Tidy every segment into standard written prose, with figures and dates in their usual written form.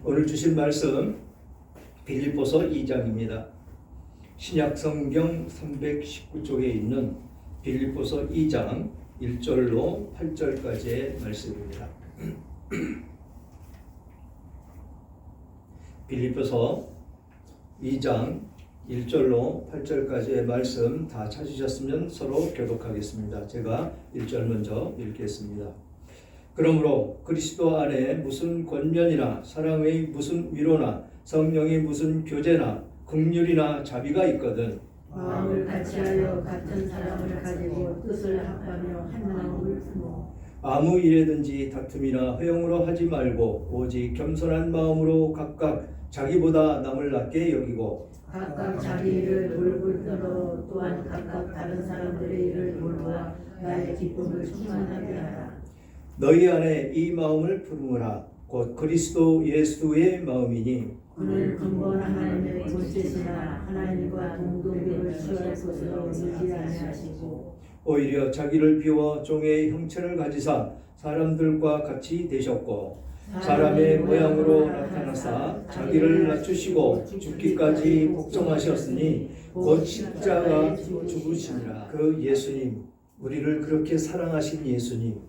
오늘 주신 말씀 빌립보서 2장입니다. 신약 성경 319쪽에 있는 빌립보서 2장 1절로 8절까지의 말씀입니다. 빌립보서 2장 1절로 8절까지의 말씀 다 찾으셨으면 서로 교독하겠습니다. 제가 1절 먼저 읽겠습니다. 그러므로 그리스도 안에 무슨 권면이나 사랑의 무슨 위로나 성령의 무슨 교제나 긍휼이나 자비가 있거든 마음을 같이하여 같은 사랑을 가지고 뜻을 합하며 한 마음을 품어 아무 일에든지 다툼이나 허용으로 하지 말고 오직 겸손한 마음으로 각각 자기보다 남을 낮게 여기고 각각 자기 일을 돌볼 때로 또한 각각 다른 사람들의 일을 돌보아 나의 기쁨을 충만하게 하라. 너희 안에 이 마음을 품으라. 곧 그리스도 예수의 마음이니 오늘 근본 하나님의 본체시나 하나님과 동등됨을 취할 것으로 믿지 아니하시고 오히려 자기를 비워 종의 형체를 가지사 사람들과 같이 되셨고 사람의 모양으로 나타나사 자기를 낮추시고 죽기까지 복종하셨으니 곧 십자가 죽으시니라. 그 예수님, 우리를 그렇게 사랑하신 예수님,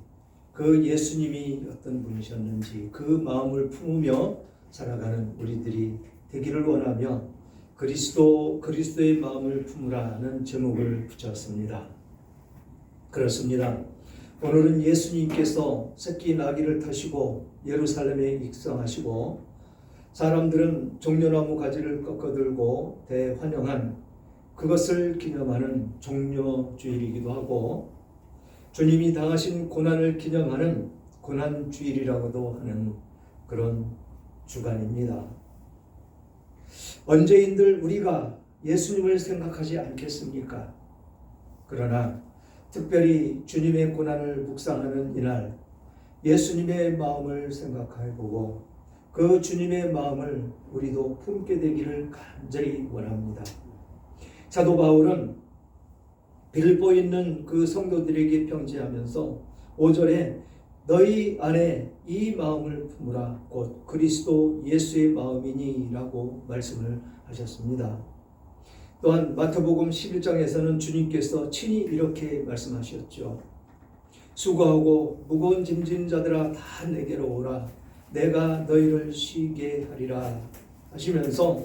그 예수님이 어떤 분이셨는지 그 마음을 품으며 살아가는 우리들이 되기를 원하며 그리스도의 마음을 품으라는 제목을 붙였습니다. 그렇습니다. 오늘은 예수님께서 새끼 나귀를 타시고 예루살렘에 입성하시고 사람들은 종려나무 가지를 꺾어들고 대환영한 그것을 기념하는 종려주일이기도 하고 주님이 당하신 고난을 기념하는 고난주일이라고도 하는 그런 주간입니다. 언제인들 우리가 예수님을 생각하지 않겠습니까? 그러나 특별히 주님의 고난을 묵상하는 이날 예수님의 마음을 생각해보고 그 주님의 마음을 우리도 품게 되기를 간절히 원합니다. 사도 바울은 빌립보에 있는 그 성도들에게 편지하면서 5절에 너희 안에 이 마음을 품으라 곧 그리스도 예수의 마음이니 라고 말씀을 하셨습니다. 또한 마태복음 11장에서는 주님께서 친히 이렇게 말씀하셨죠. 수고하고 무거운 짐진 자들아 다 내게로 오라 내가 너희를 쉬게 하리라 하시면서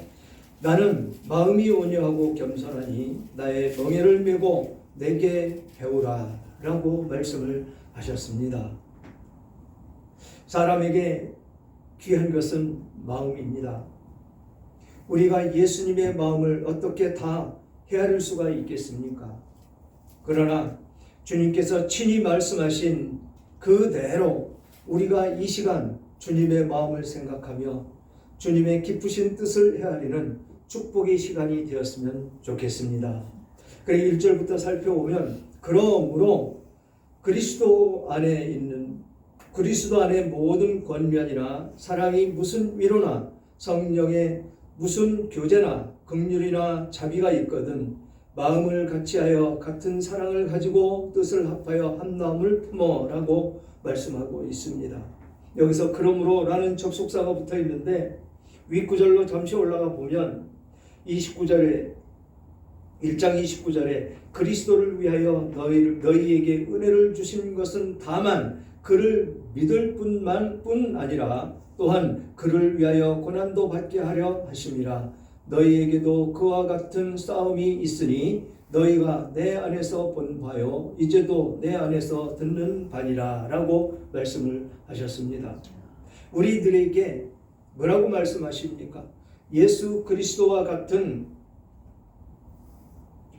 나는 마음이 온유하고 겸손하니 나의 멍에를 메고 내게 배우라 라고 말씀을 하셨습니다. 사람에게 귀한 것은 마음입니다. 우리가 예수님의 마음을 어떻게 다 헤아릴 수가 있겠습니까? 그러나 주님께서 친히 말씀하신 그대로 우리가 이 시간 주님의 마음을 생각하며 주님의 깊으신 뜻을 헤아리는 축복의 시간이 되었으면 좋겠습니다. 그래 1절부터 살펴보면 그러므로 그리스도 안에 모든 권면이나 사랑이 무슨 위로나 성령의 무슨 교제나 긍휼이나 자비가 있거든 마음을 같이하여 같은 사랑을 가지고 뜻을 합하여 한 마음을 품어라고 말씀하고 있습니다. 여기서 그러므로 라는 접속사가 붙어 있는데 윗구절로 잠시 올라가 보면 29절에 1장 29절에 그리스도를 위하여 너희에게 은혜를 주신 것은 다만 그를 믿을 뿐 아니라 또한 그를 위하여 고난도 받게 하려 하심이라. 너희에게도 그와 같은 싸움이 있으니 너희가 내 안에서 본 바요 이제도 내 안에서 듣는 바니라 라고 말씀을 하셨습니다. 우리들에게 뭐라고 말씀하십니까? 예수 그리스도와 같은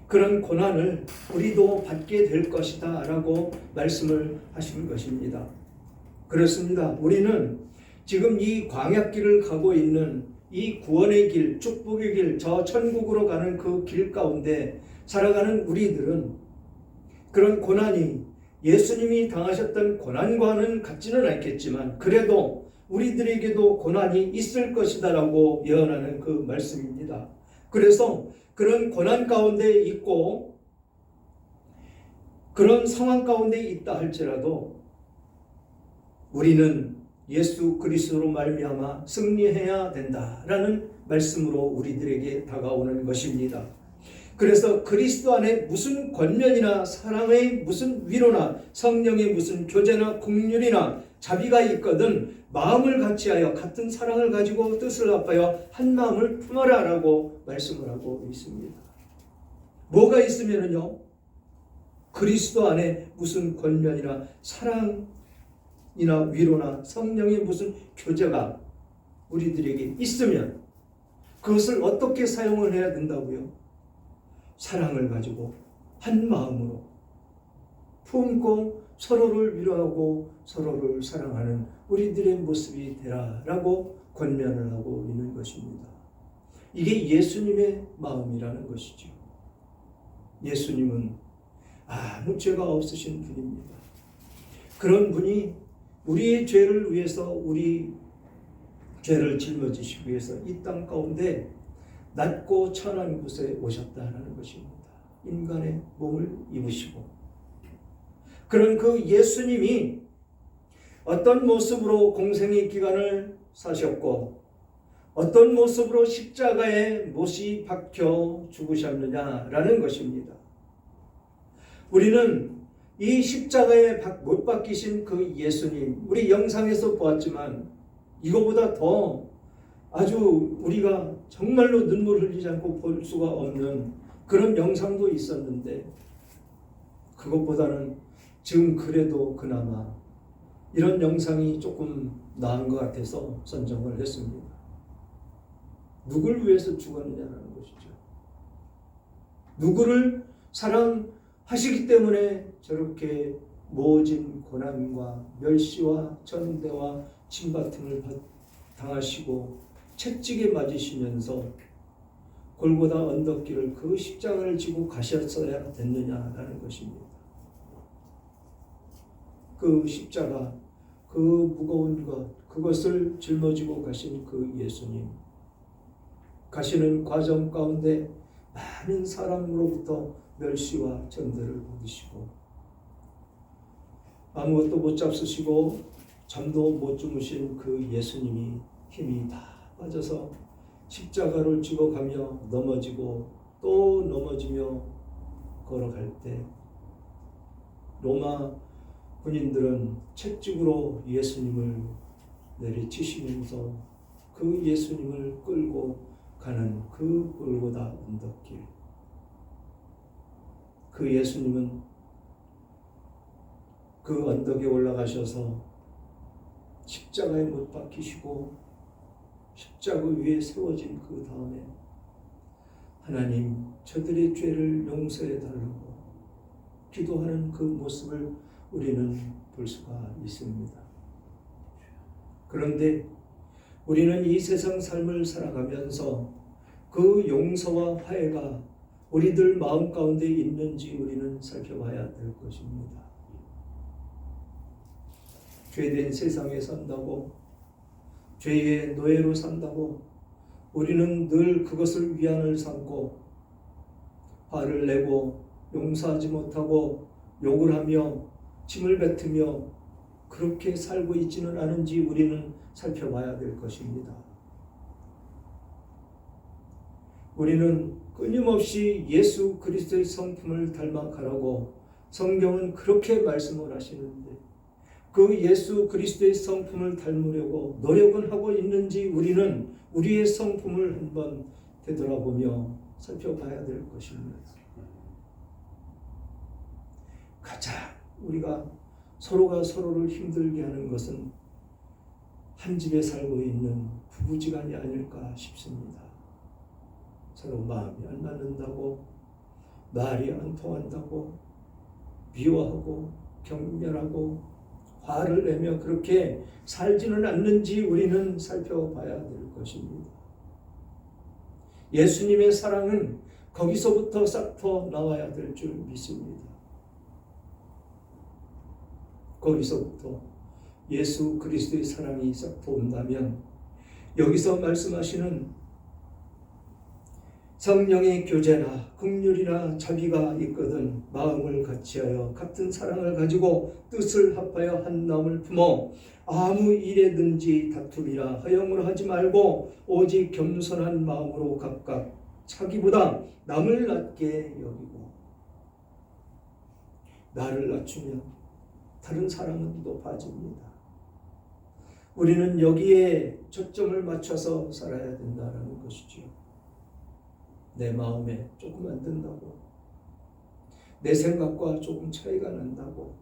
그런 고난을 우리도 받게 될 것이다 라고 말씀을 하신 것입니다. 그렇습니다. 우리는 지금 이 광야길을 가고 있는 이 구원의 길, 축복의 길, 저 천국으로 가는 그 길 가운데 살아가는 우리들은 그런 고난이 예수님이 당하셨던 고난과는 같지는 않겠지만 그래도 우리들에게도 고난이 있을 것이다 라고 예언하는 그 말씀입니다. 그래서 그런 고난 가운데 있고 그런 상황 가운데 있다 할지라도 우리는 예수 그리스도로 말미암아 승리해야 된다라는 말씀으로 우리들에게 다가오는 것입니다. 그래서 그리스도 안에 무슨 권면이나 사랑의 무슨 위로나 성령의 무슨 교제나 긍휼이나 자비가 있거든 마음을 같이하여 같은 사랑을 가지고 뜻을 합하여 한 마음을 품어라라고 말씀을 하고 있습니다. 뭐가 있으면은요, 그리스도 안에 무슨 권면이나 사랑이나 위로나 성령의 무슨 교제가 우리들에게 있으면 그것을 어떻게 사용을 해야 된다고요? 사랑을 가지고 한 마음으로 품고 서로를 위로하고 서로를 사랑하는 우리들의 모습이 되라라고 권면을 하고 있는 것입니다. 이게 예수님의 마음이라는 것이죠. 예수님은 아무 죄가 없으신 분입니다. 그런 분이 우리의 죄를 위해서, 우리 죄를 짊어지시기 위해서 이 땅 가운데 낮고 천한 곳에 오셨다는 것입니다. 인간의 몸을 입으시고, 그런 그 예수님이 어떤 모습으로 공생의 기간을 사셨고 어떤 모습으로 십자가에 못이 박혀 죽으셨느냐라는 것입니다. 우리는 이 십자가에 못 박히신 그 예수님, 우리 영상에서 보았지만 이거보다 더 아주 우리가 정말로 눈물 흘리지 않고 볼 수가 없는 그런 영상도 있었는데, 그것보다는 지금 그래도 그나마 이런 영상이 조금 나은 것 같아서 선정을 했습니다. 누굴 위해서 죽었느냐는 것이죠. 누구를 사랑하시기 때문에 저렇게 모진 고난과 멸시와 전대와 침바툼을 당하시고 채찍에 맞으시면서 골고다 언덕길을 그 십자가를 지고 가셨어야 됐느냐라는 것입니다. 그 십자가, 그 무거운 것, 그것을 짊어지고 가신 그 예수님, 가시는 과정 가운데 많은 사람으로부터 멸시와 전대를 받으시고 아무것도 못 잡수시고 잠도 못 주무신 그 예수님이 힘이 다 빠져서 십자가를 지고 가며 넘어지고 또 넘어지며 걸어갈 때 로마 군인들은 채찍으로 예수님을 내리치시면서 그 예수님을 끌고 가는 그 골고다 언덕길, 그 예수님은 그 언덕에 올라가셔서 십자가에 못 박히시고 십자가 위에 세워진 그 다음에 하나님, 저들의 죄를 용서해 달라고 기도하는 그 모습을 우리는 볼 수가 있습니다. 그런데 우리는 이 세상 삶을 살아가면서 그 용서와 화해가 우리들 마음 가운데 있는지 우리는 살펴봐야 될 것입니다. 죄된 세상에 산다고, 죄의 노예로 산다고 우리는 늘 그것을 위안을 삼고 화를 내고 용서하지 못하고 욕을 하며 침을 뱉으며 그렇게 살고 있지는 않은지 우리는 살펴봐야 될 것입니다. 우리는 끊임없이 예수 그리스도의 성품을 닮아가라고 성경은 그렇게 말씀을 하시는데, 그 예수 그리스도의 성품을 닮으려고 노력은 하고 있는지 우리는 우리의 성품을 한번 되돌아보며 살펴봐야 될 것입니다. 가장 우리가 서로가 서로를 힘들게 하는 것은 한 집에 살고 있는 부부지간이 아닐까 싶습니다. 서로 마음이 안 맞는다고, 말이 안 통한다고, 미워하고 경멸하고 화를 내며 그렇게 살지는 않는지 우리는 살펴봐야 될 것입니다. 예수님의 사랑은 거기서부터 싹터 나와야 될 줄 믿습니다. 거기서부터 예수 그리스도의 사랑이 싹터 온다면 여기서 말씀하시는 성령의 교제나 긍휼이나 자비가 있거든 마음을 같이하여 같은 사랑을 가지고 뜻을 합하여 한 마음을 품어 아무 일에든지 다툼이나 허영으로 하지 말고 오직 겸손한 마음으로 각각 자기보다 남을 낮게 여기고. 나를 낮추면 다른 사람은 높아집니다. 우리는 여기에 초점을 맞춰서 살아야 된다는 것이죠. 내 마음에 조금 안 든다고, 내 생각과 조금 차이가 난다고,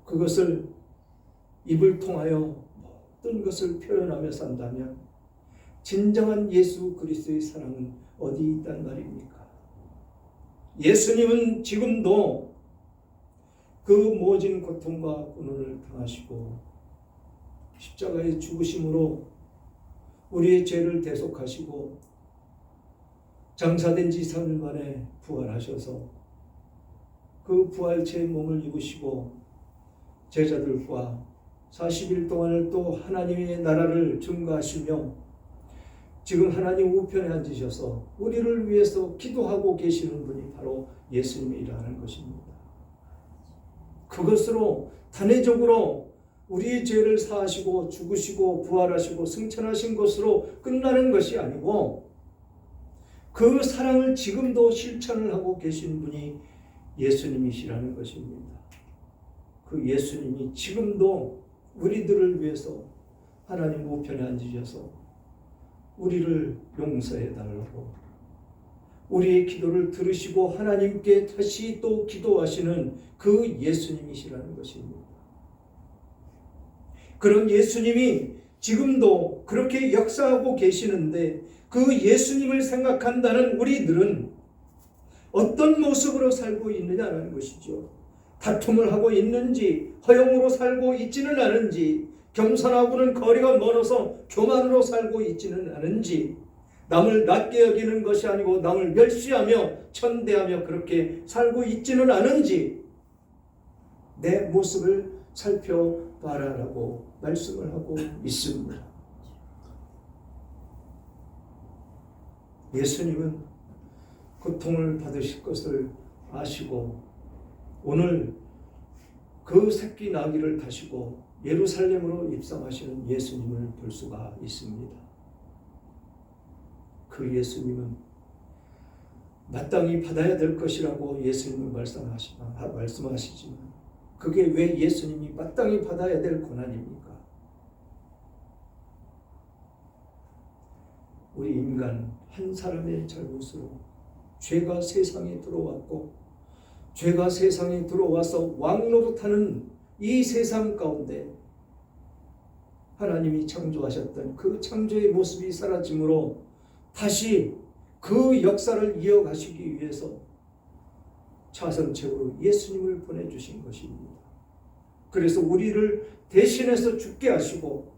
그것을 입을 통하여 모든 것을 표현하며 산다면 진정한 예수 그리스도의 사랑은 어디 있단 말입니까? 예수님은 지금도 그 모진 고통과 고난을 당하시고 십자가의 죽으심으로 우리의 죄를 대속하시고 장사된 지 3일 만에 부활하셔서 그 부활체의 몸을 입으시고 제자들과 40일 동안을 또 하나님의 나라를 증거하시며 지금 하나님 우편에 앉으셔서 우리를 위해서 기도하고 계시는 분이 바로 예수님이라는 것입니다. 그것으로 단회적으로 우리의 죄를 사하시고 죽으시고 부활하시고 승천하신 것으로 끝나는 것이 아니고 그 사랑을 지금도 실천을 하고 계신 분이 예수님이시라는 것입니다. 그 예수님이 지금도 우리들을 위해서 하나님 우편에 앉으셔서 우리를 용서해 달라고 우리의 기도를 들으시고 하나님께 다시 또 기도하시는 그 예수님이시라는 것입니다. 그런 예수님이 지금도 그렇게 역사하고 계시는데 그 예수님을 생각한다는 우리들은 어떤 모습으로 살고 있느냐는 것이죠. 다툼을 하고 있는지, 허영으로 살고 있지는 않은지, 겸손하고는 거리가 멀어서 교만으로 살고 있지는 않은지, 남을 낮게 여기는 것이 아니고 남을 멸시하며 천대하며 그렇게 살고 있지는 않은지 내 모습을 살펴봐라라고 말씀을 하고 있습니다. 예수님은 고통을 받으실 것을 아시고 오늘 그 새끼 나귀를 타시고 예루살렘으로 입성하시는 예수님을 볼 수가 있습니다. 그 예수님은 마땅히 받아야 될 것이라고 예수님은 말씀하시지만 그게 왜 예수님이 마땅히 받아야 될 고난입니까? 우리 인간 한 사람의 잘못으로 죄가 세상에 들어왔고 죄가 세상에 들어와서 왕노릇하는 이 세상 가운데 하나님이 창조하셨던 그 창조의 모습이 사라짐으로 다시 그 역사를 이어가시기 위해서 차선책으로 예수님을 보내주신 것입니다. 그래서 우리를 대신해서 죽게 하시고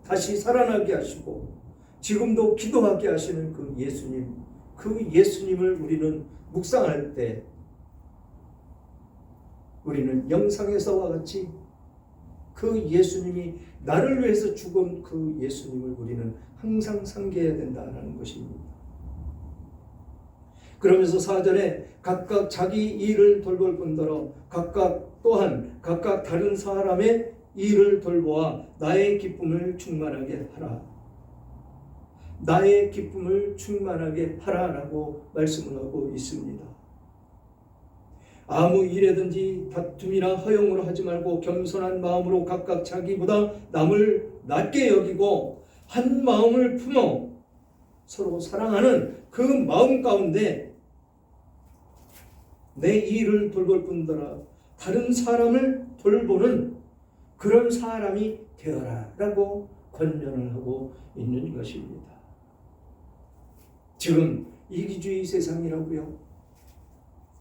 다시 살아나게 하시고 지금도 기도하게 하시는 그 예수님을 우리는 묵상할 때 우리는 영상에서와 같이 그 예수님이 나를 위해서 죽은 그 예수님을 우리는 항상 상기해야 된다는 것입니다. 그러면서 4절에 각각 자기 일을 돌볼 뿐더러 각각 또한 각각 다른 사람의 일을 돌보아 나의 기쁨을 충만하게 하라. 나의 기쁨을 충만하게 하라라고 말씀을 하고 있습니다. 아무 일에든지 다툼이나 허영으로 하지 말고 겸손한 마음으로 각각 자기보다 남을 낮게 여기고 한 마음을 품어 서로 사랑하는 그 마음 가운데 내 일을 돌볼 뿐더러 다른 사람을 돌보는 그런 사람이 되어라 라고 권면을 하고 있는 것입니다. 지금 이기주의 세상이라고요.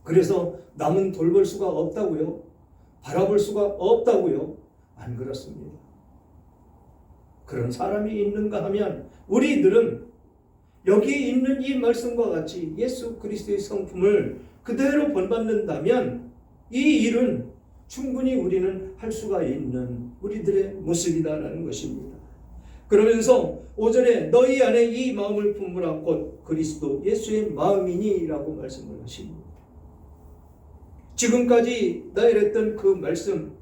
그래서 남은 돌볼 수가 없다고요? 바라볼 수가 없다고요? 안 그렇습니다. 그런 사람이 있는가 하면 우리들은 여기 있는 이 말씀과 같이 예수 그리스도의 성품을 그대로 본받는다면 이 일은 충분히 우리는 할 수가 있는 우리들의 모습이다라는 것입니다. 그러면서 5절에 너희 안에 이 마음을 품으라 곧 그리스도 예수의 마음이니 라고 말씀을 하십니다. 지금까지 나열했던 그 말씀,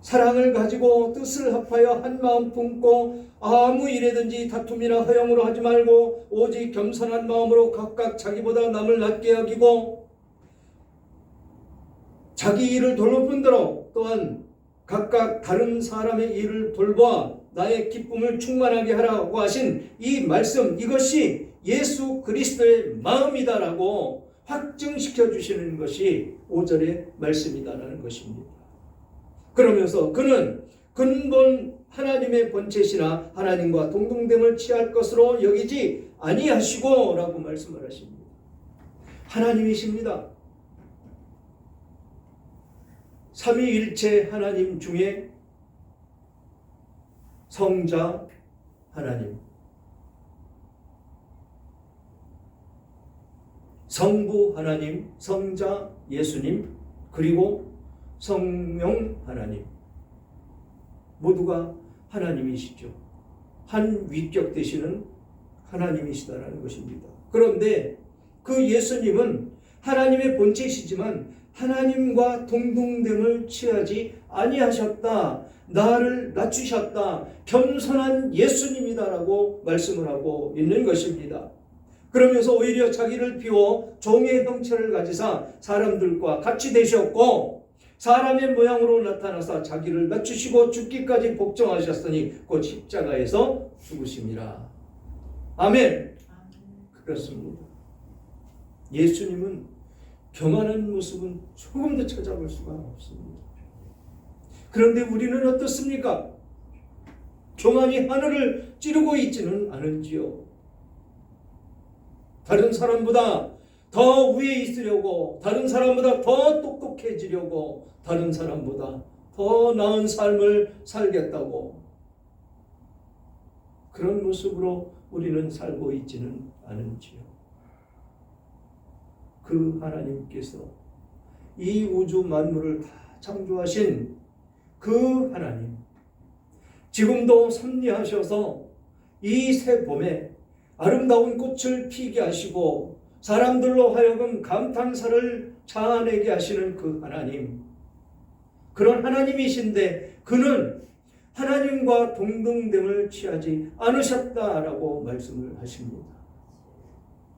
사랑을 가지고 뜻을 합하여 한 마음 품고 아무 일에든지 다툼이나 허영으로 하지 말고 오직 겸손한 마음으로 각각 자기보다 남을 낮게 여기고 자기 일을 돌볼 대로 또한 각각 다른 사람의 일을 돌보아 나의 기쁨을 충만하게 하라고 하신 이 말씀, 이것이 예수 그리스도의 마음이다라고 확증시켜 주시는 것이 5절의 말씀이다라는 것입니다. 그러면서 그는 근본 하나님의 본체시나 하나님과 동등됨을 취할 것으로 여기지 아니하시고 라고 말씀을 하십니다. 하나님이십니다. 삼위일체 하나님 중에 성자 하나님, 성부 하나님, 성자 예수님, 그리고 성령 하나님, 모두가 하나님이시죠. 한 위격 되시는 하나님이시다라는 것입니다. 그런데 그 예수님은 하나님의 본체시지만 하나님과 동등됨을 취하지 아니하셨다. 나를 낮추셨다. 겸손한 예수님이다라고 말씀을 하고 있는 것입니다. 그러면서 오히려 자기를 비워 종의 형체를 가지사 사람들과 같이 되셨고 사람의 모양으로 나타나사 자기를 낮추시고 죽기까지 복종하셨으니 곧 십자가에서 죽으심이라. 아멘. 그렇습니다. 예수님은 교만한 모습은 조금도 찾아볼 수가 없습니다. 그런데 우리는 어떻습니까? 교만이 하늘을 찌르고 있지는 않은지요. 다른 사람보다 더 위에 있으려고, 다른 사람보다 더 똑똑해지려고, 다른 사람보다 더 나은 삶을 살겠다고 그런 모습으로 우리는 살고 있지는 않은지요. 그 하나님께서 이 우주 만물을 다 창조하신 그 하나님, 지금도 섭리하셔서 이 새 봄에 아름다운 꽃을 피게 하시고 사람들로 하여금 감탄사를 자아내게 하시는 그 하나님, 그런 하나님이신데 그는 하나님과 동등됨을 취하지 않으셨다라고 말씀을 하십니다.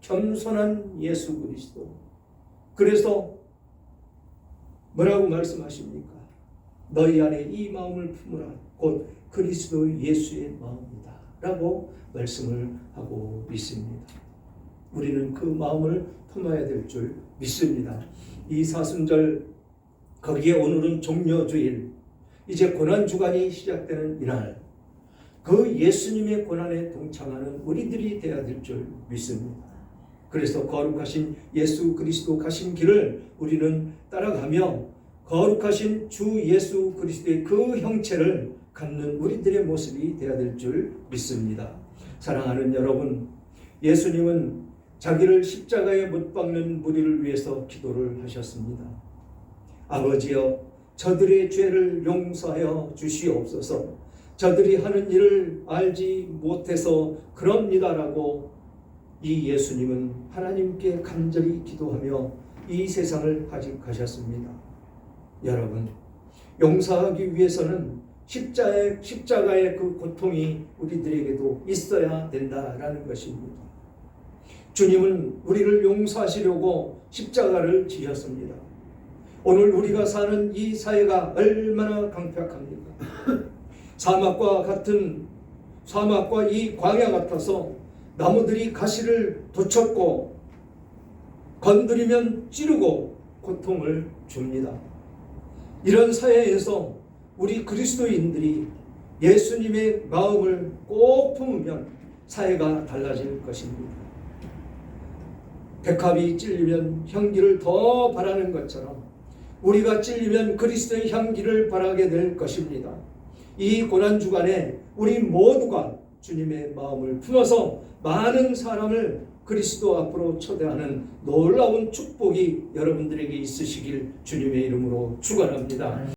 겸손한 예수 그리스도. 그래서 뭐라고 말씀하십니까? 너희 안에 이 마음을 품으라 곧 그리스도 예수의 마음이다 라고 말씀을 하고 있습니다. 우리는 그 마음을 품어야 될 줄 믿습니다. 이 사순절, 거기에 오늘은 종려주일, 이제 고난주간이 시작되는 이날, 그 예수님의 고난에 동참하는 우리들이 되어야 될 줄 믿습니다. 그래서 거룩하신 예수 그리스도 가신 길을 우리는 따라가며 거룩하신 주 예수 그리스도의 그 형체를 갖는 우리들의 모습이 되어야 될 줄 믿습니다. 사랑하는 여러분, 예수님은 자기를 십자가에 못 박는 무리를 위해서 기도를 하셨습니다. 아버지여, 저들의 죄를 용서하여 주시옵소서. 저들이 하는 일을 알지 못해서 그럽니다라고 이 예수님은 하나님께 간절히 기도하며 이 세상을 가셨습니다. 여러분, 용서하기 위해서는 십자가의 그 고통이 우리들에게도 있어야 된다라는 것입니다. 주님은 우리를 용서하시려고 십자가를 지셨습니다. 오늘 우리가 사는 이 사회가 얼마나 강팍합니까? 사막과 이 광야 같아서 나무들이 가시를 돋쳤고 건드리면 찌르고 고통을 줍니다. 이런 사회에서 우리 그리스도인들이 예수님의 마음을 꼭 품으면 사회가 달라질 것입니다. 백합이 찔리면 향기를 더 바라는 것처럼 우리가 찔리면 그리스도의 향기를 바라게 될 것입니다. 이 고난주간에 우리 모두가 주님의 마음을 품어서 많은 사람을 그리스도 앞으로 초대하는 놀라운 축복이 여러분들에게 있으시길 주님의 이름으로 축원합니다.